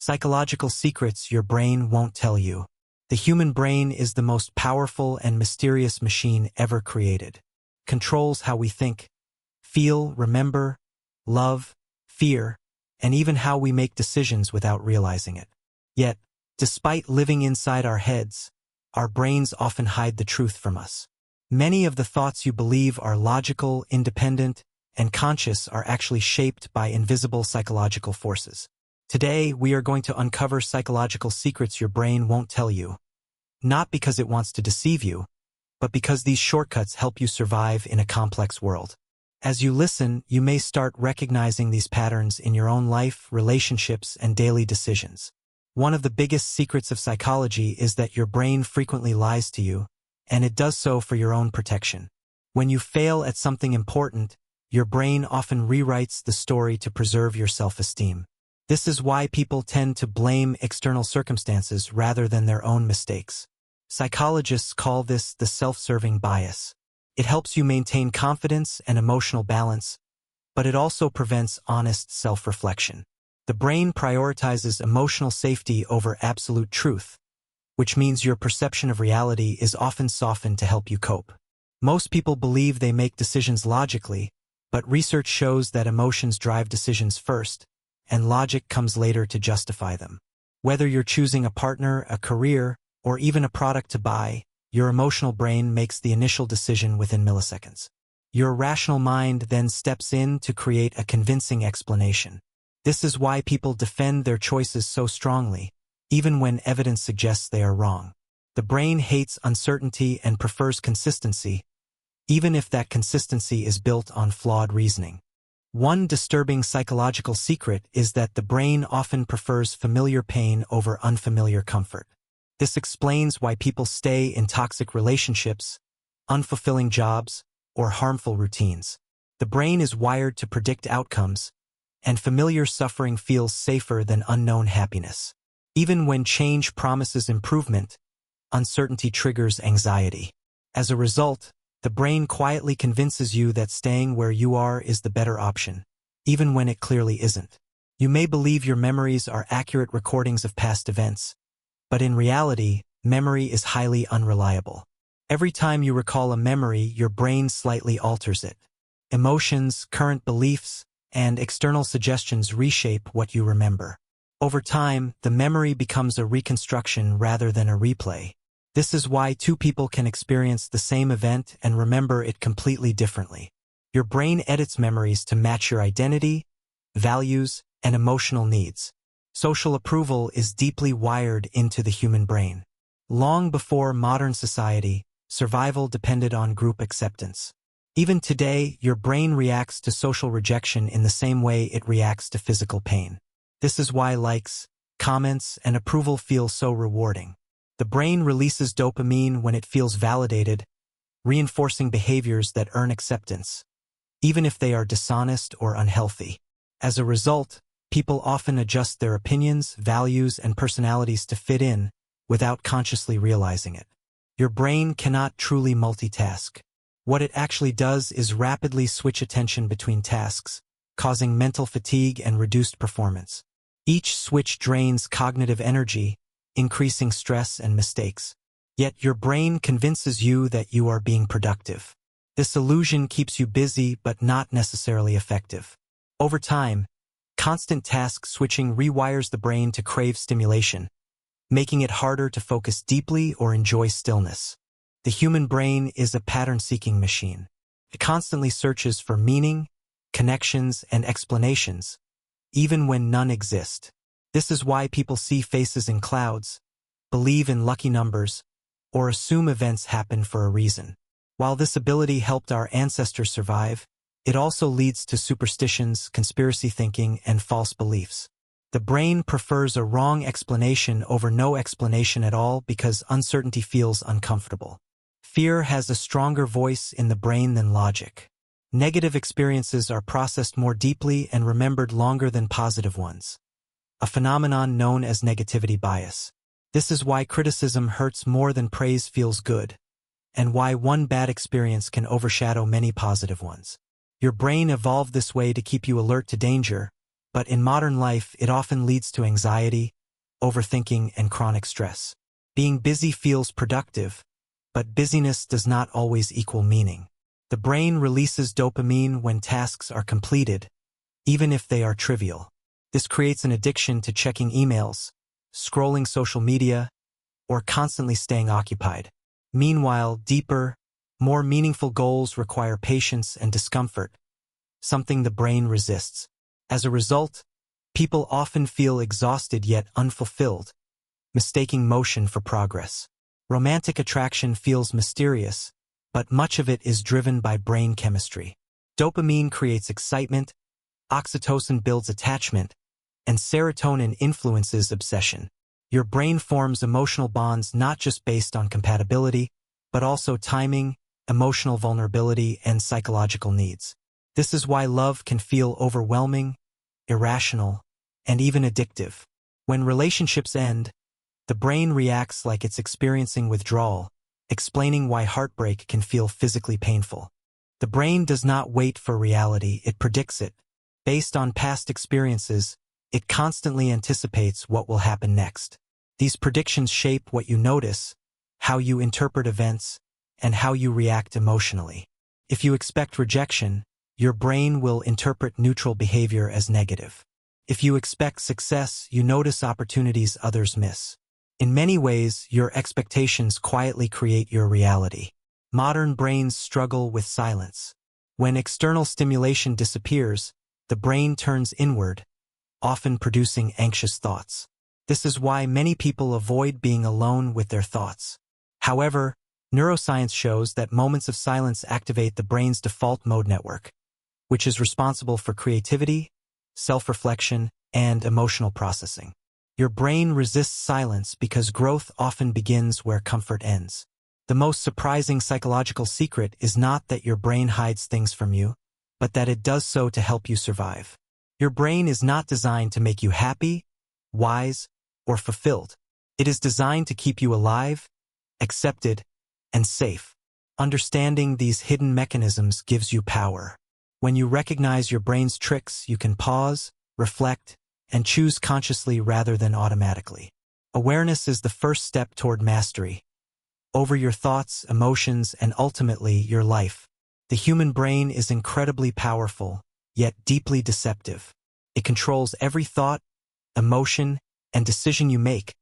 Psychological secrets your brain won't tell you. The human brain is the most powerful and mysterious machine ever created. Controls how we think, feel, remember, love, fear, and even how we make decisions without realizing it. Yet, despite living inside our heads, our brains often hide the truth from us. Many of the thoughts you believe are logical, independent, and conscious are actually shaped by invisible psychological forces. Today, we are going to uncover psychological secrets your brain won't tell you. Not because it wants to deceive you, but because these shortcuts help you survive in a complex world. As you listen, you may start recognizing these patterns in your own life, relationships, and daily decisions. One of the biggest secrets of psychology is that your brain frequently lies to you, and it does so for your own protection. When you fail at something important, your brain often rewrites the story to preserve your self-esteem. This is why people tend to blame external circumstances rather than their own mistakes. Psychologists call this the self-serving bias. It helps you maintain confidence and emotional balance, but it also prevents honest self-reflection. The brain prioritizes emotional safety over absolute truth, which means your perception of reality is often softened to help you cope. Most people believe they make decisions logically, but research shows that emotions drive decisions first, and logic comes later to justify them. Whether you're choosing a partner, a career, or even a product to buy, your emotional brain makes the initial decision within milliseconds. Your rational mind then steps in to create a convincing explanation. This is why people defend their choices so strongly, even when evidence suggests they are wrong. The brain hates uncertainty and prefers consistency, even if that consistency is built on flawed reasoning. One disturbing psychological secret is that the brain often prefers familiar pain over unfamiliar comfort. This explains why people stay in toxic relationships, unfulfilling jobs, or harmful routines. The brain is wired to predict outcomes, and familiar suffering feels safer than unknown happiness. Even when change promises improvement, uncertainty triggers anxiety. As a result, the brain quietly convinces you that staying where you are is the better option, even when it clearly isn't. You may believe your memories are accurate recordings of past events, but in reality, memory is highly unreliable. Every time you recall a memory, your brain slightly alters it. Emotions, current beliefs, and external suggestions reshape what you remember. Over time, the memory becomes a reconstruction rather than a replay. This is why two people can experience the same event and remember it completely differently. Your brain edits memories to match your identity, values, and emotional needs. Social approval is deeply wired into the human brain. Long before modern society, survival depended on group acceptance. Even today, your brain reacts to social rejection in the same way it reacts to physical pain. This is why likes, comments, and approval feel so rewarding. The brain releases dopamine when it feels validated, reinforcing behaviors that earn acceptance, even if they are dishonest or unhealthy. As a result, people often adjust their opinions, values, and personalities to fit in without consciously realizing it. Your brain cannot truly multitask. What it actually does is rapidly switch attention between tasks, causing mental fatigue and reduced performance. Each switch drains cognitive energy, increasing stress and mistakes. Yet your brain convinces you that you are being productive. This illusion keeps you busy but not necessarily effective. Over time, constant task switching rewires the brain to crave stimulation, making it harder to focus deeply or enjoy stillness. The human brain is a pattern-seeking machine. It constantly searches for meaning, connections, and explanations, even when none exist. This is why people see faces in clouds, believe in lucky numbers, or assume events happen for a reason. While this ability helped our ancestors survive, it also leads to superstitions, conspiracy thinking, and false beliefs. The brain prefers a wrong explanation over no explanation at all because uncertainty feels uncomfortable. Fear has a stronger voice in the brain than logic. Negative experiences are processed more deeply and remembered longer than positive ones, a phenomenon known as negativity bias. This is why criticism hurts more than praise feels good, and why one bad experience can overshadow many positive ones. Your brain evolved this way to keep you alert to danger, But in modern life, it often leads to anxiety, overthinking, and chronic stress. Being busy feels productive, but busyness does not always equal meaning. The brain releases dopamine when tasks are completed, even if they are trivial. This creates an addiction to checking emails, scrolling social media, or constantly staying occupied. Meanwhile, deeper, more meaningful goals require patience and discomfort, something the brain resists. As a result, people often feel exhausted yet unfulfilled, mistaking motion for progress. Romantic attraction feels mysterious, but much of it is driven by brain chemistry. Dopamine creates excitement, oxytocin builds attachment, and serotonin influences obsession. Your brain forms emotional bonds not just based on compatibility, but also timing, emotional vulnerability, and psychological needs. This is why love can feel overwhelming, irrational, and even addictive. When relationships end, the brain reacts like it's experiencing withdrawal, explaining why heartbreak can feel physically painful. The brain does not wait for reality, it predicts it. Based on past experiences, it constantly anticipates what will happen next. These predictions shape what you notice, how you interpret events, and how you react emotionally. If you expect rejection, your brain will interpret neutral behavior as negative. If you expect success, you notice opportunities others miss. In many ways, your expectations quietly create your reality. Modern brains struggle with silence. When external stimulation disappears, the brain turns inward, often producing anxious thoughts. This is why many people avoid being alone with their thoughts. However, neuroscience shows that moments of silence activate the brain's default mode network, which is responsible for creativity, self-reflection, and emotional processing. Your brain resists silence because growth often begins where comfort ends. The most surprising psychological secret is not that your brain hides things from you, but that it does so to help you survive. Your brain is not designed to make you happy, wise, or fulfilled. It is designed to keep you alive, accepted, and safe. Understanding these hidden mechanisms gives you power. When you recognize your brain's tricks, you can pause, reflect, and choose consciously rather than automatically. Awareness is the first step toward mastery over your thoughts, emotions, and ultimately your life. The human brain is incredibly powerful, yet deeply deceptive. It controls every thought, emotion, and decision you make,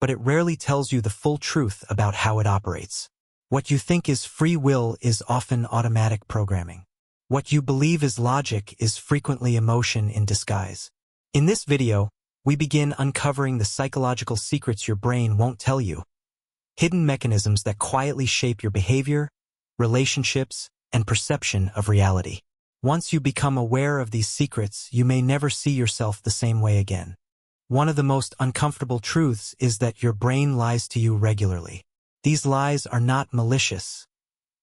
but it rarely tells you the full truth about how it operates. What you think is free will is often automatic programming. What you believe is logic is frequently emotion in disguise. In this video, we begin uncovering the psychological secrets your brain won't tell you, hidden mechanisms that quietly shape your behavior, relationships, and perception of reality. Once you become aware of these secrets, you may never see yourself the same way again. One of the most uncomfortable truths is that your brain lies to you regularly. These lies are not malicious.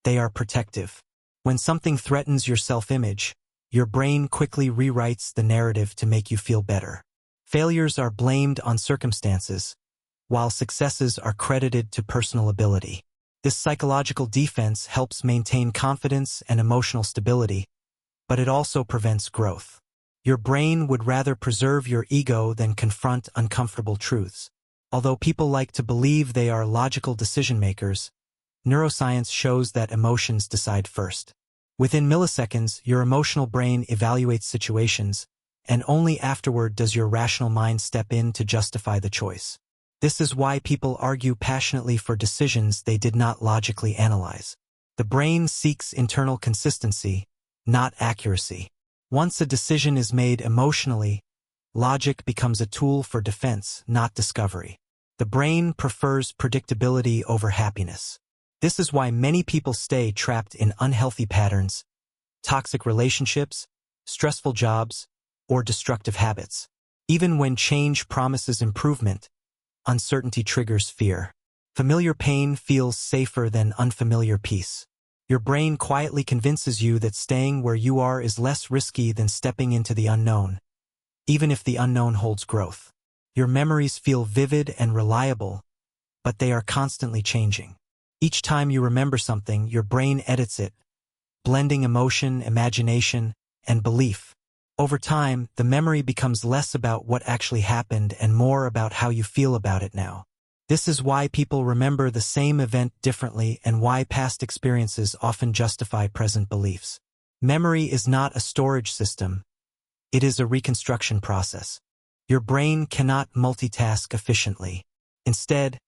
They are protective. When something threatens your self-image, your brain quickly rewrites the narrative to make you feel better. Failures are blamed on circumstances, while successes are credited to personal ability. This psychological defense helps maintain confidence and emotional stability, but it also prevents growth. Your brain would rather preserve your ego than confront uncomfortable truths. Although people like to believe they are logical decision-makers, neuroscience shows that emotions decide first. Within milliseconds, your emotional brain evaluates situations, and only afterward does your rational mind step in to justify the choice. This is why people argue passionately for decisions they did not logically analyze. The brain seeks internal consistency, not accuracy. Once a decision is made emotionally, logic becomes a tool for defense, not discovery. The brain prefers predictability over happiness. This is why many people stay trapped in unhealthy patterns, toxic relationships, stressful jobs, or destructive habits. Even when change promises improvement, uncertainty triggers fear. Familiar pain feels safer than unfamiliar peace. Your brain quietly convinces you that staying where you are is less risky than stepping into the unknown, even if the unknown holds growth. Your memories feel vivid and reliable, but they are constantly changing. Each time you remember something, your brain edits it, blending emotion, imagination, and belief. Over time, the memory becomes less about what actually happened and more about how you feel about it now. This is why people remember the same event differently and why past experiences often justify present beliefs. Memory is not a storage system. It is a reconstruction process. Your brain cannot multitask efficiently. Instead,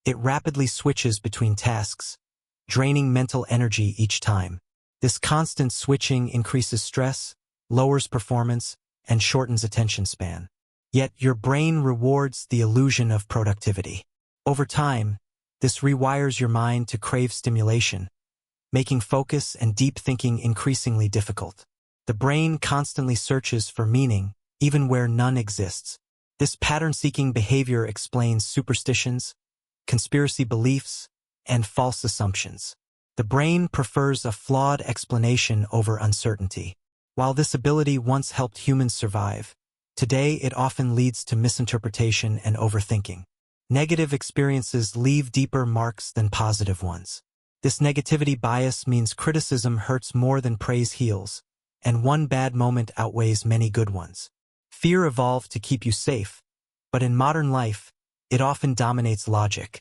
it rapidly switches between tasks, draining mental energy each time. This constant switching increases stress, lowers performance, and shortens attention span. Yet your brain rewards the illusion of productivity. Over time, this rewires your mind to crave stimulation, making focus and deep thinking increasingly difficult. The brain constantly searches for meaning, even where none exists. This pattern-seeking behavior explains superstitions, conspiracy beliefs, and false assumptions. The brain prefers a flawed explanation over uncertainty. While this ability once helped humans survive, today it often leads to misinterpretation and overthinking. Negative experiences leave deeper marks than positive ones. This negativity bias means criticism hurts more than praise heals, and one bad moment outweighs many good ones. Fear evolved to keep you safe, but in modern life, it often dominates logic,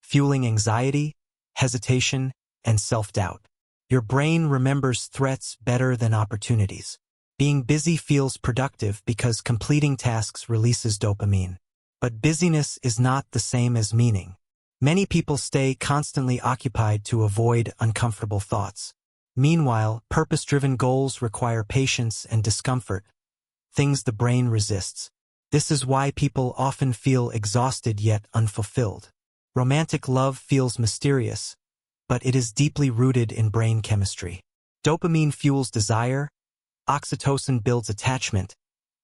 fueling anxiety, hesitation, and self-doubt. Your brain remembers threats better than opportunities. Being busy feels productive because completing tasks releases dopamine. But busyness is not the same as meaning. Many people stay constantly occupied to avoid uncomfortable thoughts. Meanwhile, purpose-driven goals require patience and discomfort, things the brain resists. This is why people often feel exhausted yet unfulfilled. Romantic love feels mysterious, but it is deeply rooted in brain chemistry. Dopamine fuels desire, oxytocin builds attachment,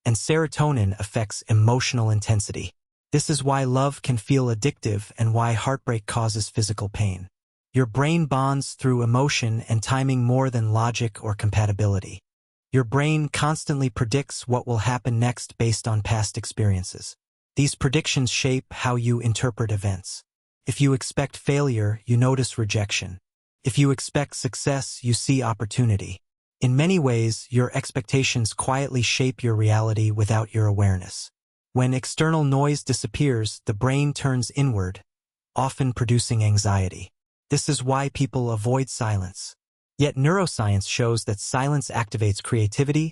and serotonin affects emotional intensity. This is why love can feel addictive and why heartbreak causes physical pain. Your brain bonds through emotion and timing more than logic or compatibility. Your brain constantly predicts what will happen next based on past experiences. These predictions shape how you interpret events. If you expect failure, you notice rejection. If you expect success, you see opportunity. In many ways, your expectations quietly shape your reality without your awareness. When external noise disappears, the brain turns inward, often producing anxiety. This is why people avoid silence. Yet neuroscience shows that silence activates creativity,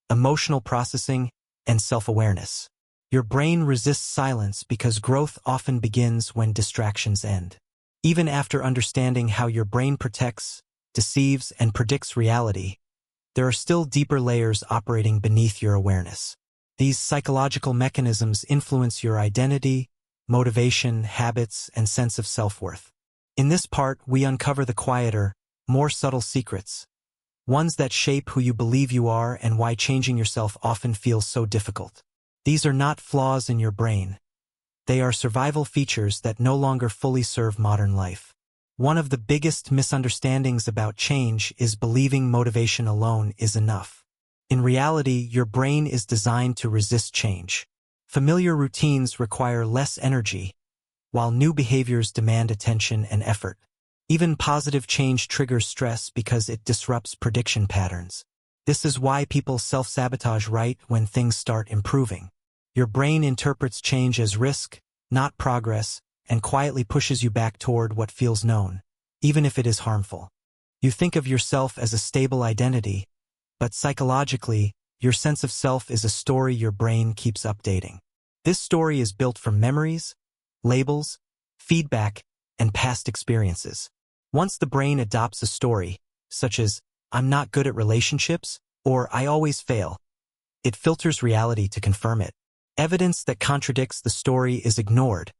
emotional processing, and self-awareness. Your brain resists silence because growth often begins when distractions end. Even after understanding how your brain protects, deceives, and predicts reality, there are still deeper layers operating beneath your awareness. These psychological mechanisms influence your identity, motivation, habits, and sense of self-worth. In this part, we uncover the quieter, more subtle secrets, ones that shape who you believe you are and why changing yourself often feels so difficult. These are not flaws in your brain. They are survival features that no longer fully serve modern life. One of the biggest misunderstandings about change is believing motivation alone is enough. In reality, your brain is designed to resist change. Familiar routines require less energy, while new behaviors demand attention and effort. Even positive change triggers stress because it disrupts prediction patterns. This is why people self-sabotage right when things start improving. Your brain interprets change as risk, not progress, and quietly pushes you back toward what feels known, even if it is harmful. You think of yourself as a stable identity, but psychologically, your sense of self is a story your brain keeps updating. This story is built from memories, labels, feedback, and past experiences. Once the brain adopts a story, such as, "I'm not good at relationships," or "I always fail," it filters reality to confirm it. Evidence that contradicts the story is ignored,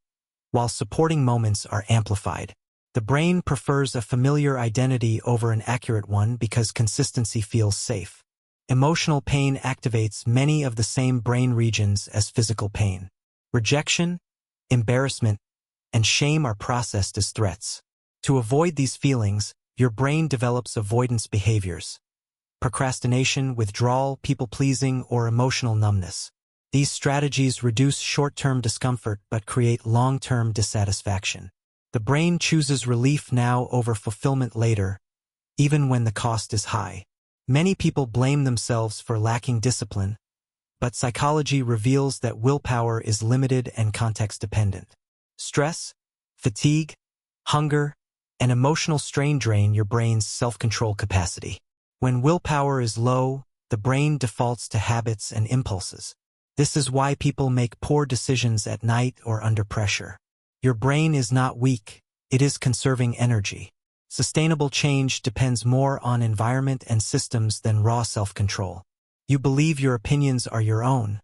while supporting moments are amplified. The brain prefers a familiar identity over an accurate one because consistency feels safe. Emotional pain activates many of the same brain regions as physical pain. Rejection, embarrassment, and shame are processed as threats. To avoid these feelings, your brain develops avoidance behaviors: procrastination, withdrawal, people-pleasing, or emotional numbness. These strategies reduce short-term discomfort but create long-term dissatisfaction. The brain chooses relief now over fulfillment later, even when the cost is high. Many people blame themselves for lacking discipline, but psychology reveals that willpower is limited and context-dependent. Stress, fatigue, hunger, and emotional strain drain your brain's self-control capacity. When willpower is low, the brain defaults to habits and impulses. This is why people make poor decisions at night or under pressure. Your brain is not weak, it is conserving energy. Sustainable change depends more on environment and systems than raw self-control. You believe your opinions are your own,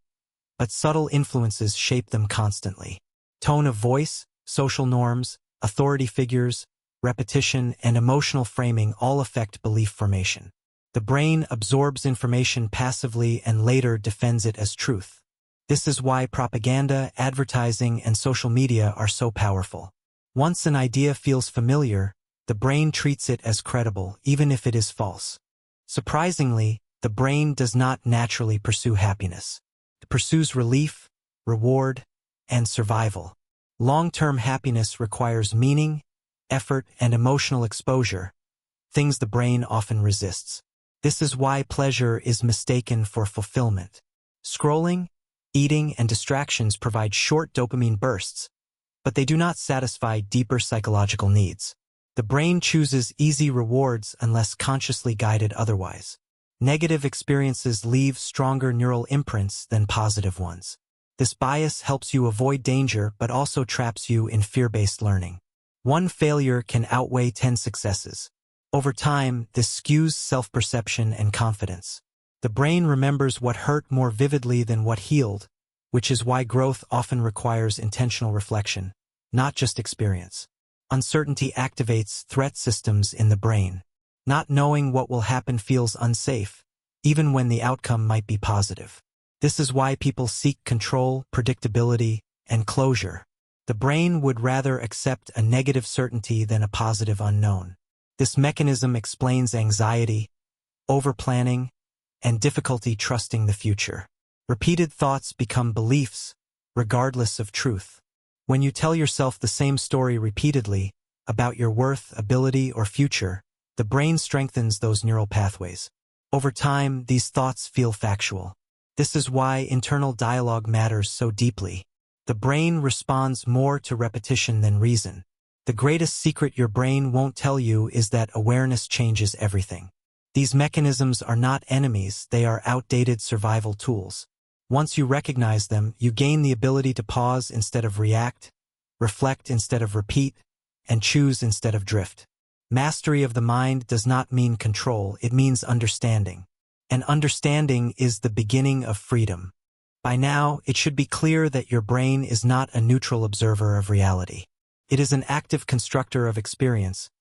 but subtle influences shape them constantly. Tone of voice, social norms, authority figures, repetition, and emotional framing all affect belief formation. The brain absorbs information passively and later defends it as truth. This is why propaganda, advertising, and social media are so powerful. Once an idea feels familiar, the brain treats it as credible, even if it is false. Surprisingly, the brain does not naturally pursue happiness. It pursues relief, reward, and survival. Long-term happiness requires meaning, effort, and emotional exposure, things the brain often resists. This is why pleasure is mistaken for fulfillment. Scrolling, eating, and distractions provide short dopamine bursts, but they do not satisfy deeper psychological needs. The brain chooses easy rewards unless consciously guided otherwise. Negative experiences leave stronger neural imprints than positive ones. This bias helps you avoid danger but also traps you in fear-based learning. One failure can outweigh 10 successes. Over time, this skews self-perception and confidence. The brain remembers what hurt more vividly than what healed, which is why growth often requires intentional reflection, not just experience. Uncertainty activates threat systems in the brain. Not knowing what will happen feels unsafe, even when the outcome might be positive. This is why people seek control, predictability, and closure. The brain would rather accept a negative certainty than a positive unknown. This mechanism explains anxiety, overplanning, and difficulty trusting the future. Repeated thoughts become beliefs, regardless of truth. When you tell yourself the same story repeatedly about your worth, ability, or future, the brain strengthens those neural pathways. Over time, these thoughts feel factual. This is why internal dialogue matters so deeply. The brain responds more to repetition than reason. The greatest secret your brain won't tell you is that awareness changes everything. These mechanisms are not enemies, they are outdated survival tools. Once you recognize them, you gain the ability to pause instead of react, reflect instead of repeat, and choose instead of drift. Mastery of the mind does not mean control, it means understanding. And understanding is the beginning of freedom. By now, it should be clear that your brain is not a neutral observer of reality. It is an active constructor of experience,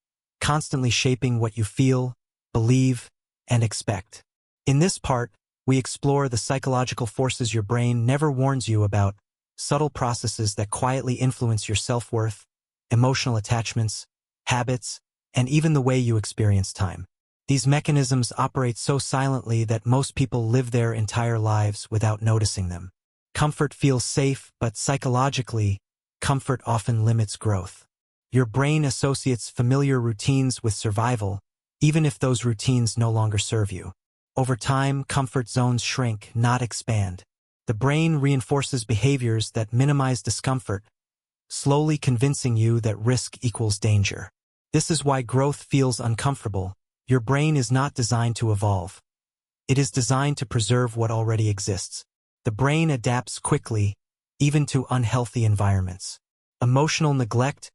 constantly shaping what you feel, believe, and expect. In this part, we explore the psychological forces your brain never warns you about, subtle processes that quietly influence your self-worth, emotional attachments, habits, and even the way you experience time. These mechanisms operate so silently that most people live their entire lives without noticing them. Comfort feels safe, but psychologically, comfort often limits growth. Your brain associates familiar routines with survival, even if those routines no longer serve you. Over time, comfort zones shrink, not expand. The brain reinforces behaviors that minimize discomfort, slowly convincing you that risk equals danger. This is why growth feels uncomfortable. Your brain is not designed to evolve. It is designed to preserve what already exists. The brain adapts quickly, even to unhealthy environments. Emotional neglect,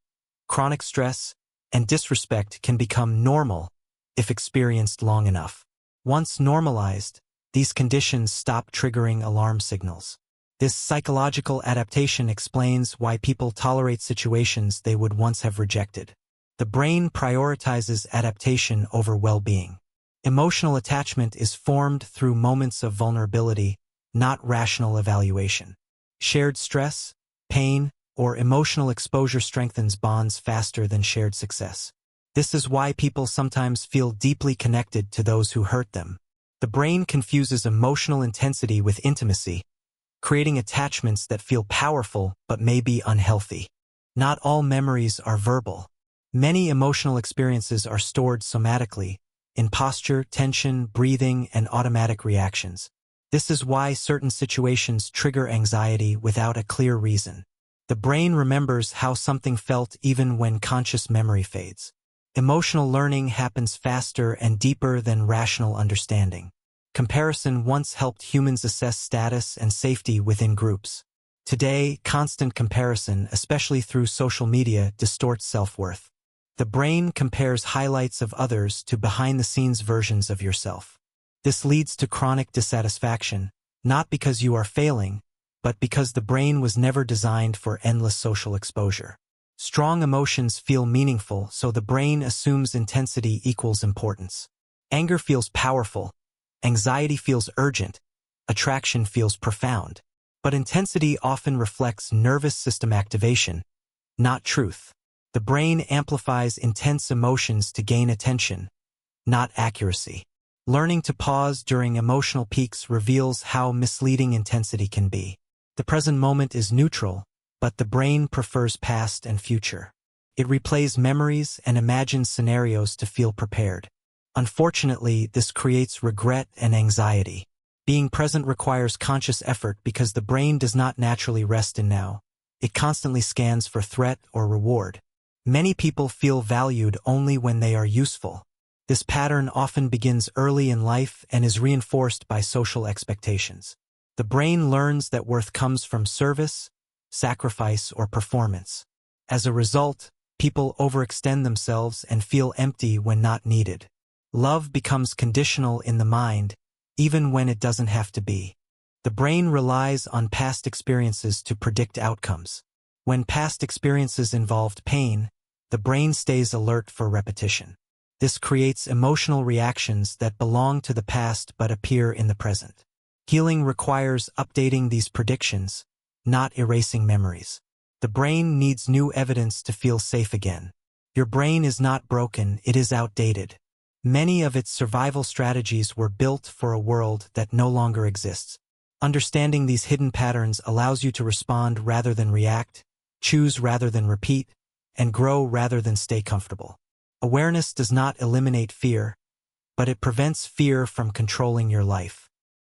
chronic stress, and disrespect can become normal if experienced long enough. Once normalized, these conditions stop triggering alarm signals. This psychological adaptation explains why people tolerate situations they would once have rejected. The brain prioritizes adaptation over well-being. Emotional attachment is formed through moments of vulnerability, not rational evaluation. Shared stress, pain, or emotional exposure strengthens bonds faster than shared success. This is why people sometimes feel deeply connected to those who hurt them. The brain confuses emotional intensity with intimacy, creating attachments that feel powerful but may be unhealthy. Not all memories are verbal. Many emotional experiences are stored somatically, in posture, tension, breathing, and automatic reactions. This is why certain situations trigger anxiety without a clear reason. The brain remembers how something felt even when conscious memory fades. Emotional learning happens faster and deeper than rational understanding. Comparison once helped humans assess status and safety within groups. Today, constant comparison, especially through social media, distorts self-worth. The brain compares highlights of others to behind-the-scenes versions of yourself. This leads to chronic dissatisfaction, not because you are failing, but because the brain was never designed for endless social exposure. Strong emotions feel meaningful, so the brain assumes intensity equals importance. Anger feels powerful, anxiety feels urgent, attraction feels profound. But intensity often reflects nervous system activation, not truth. The brain amplifies intense emotions to gain attention, not accuracy. Learning to pause during emotional peaks reveals how misleading intensity can be. The present moment is neutral, but the brain prefers past and future. It replays memories and imagines scenarios to feel prepared. Unfortunately, this creates regret and anxiety. Being present requires conscious effort because the brain does not naturally rest in now. It constantly scans for threat or reward. Many people feel valued only when they are useful. This pattern often begins early in life and is reinforced by social expectations. The brain learns that worth comes from service, sacrifice, or performance. As a result, people overextend themselves and feel empty when not needed. Love becomes conditional in the mind, even when it doesn't have to be. The brain relies on past experiences to predict outcomes. When past experiences involved pain, the brain stays alert for repetition. This creates emotional reactions that belong to the past but appear in the present. Healing requires updating these predictions, not erasing memories. The brain needs new evidence to feel safe again. Your brain is not broken, it is outdated. Many of its survival strategies were built for a world that no longer exists. Understanding these hidden patterns allows you to respond rather than react, choose rather than repeat, and grow rather than stay comfortable. Awareness does not eliminate fear, but it prevents fear from controlling your life.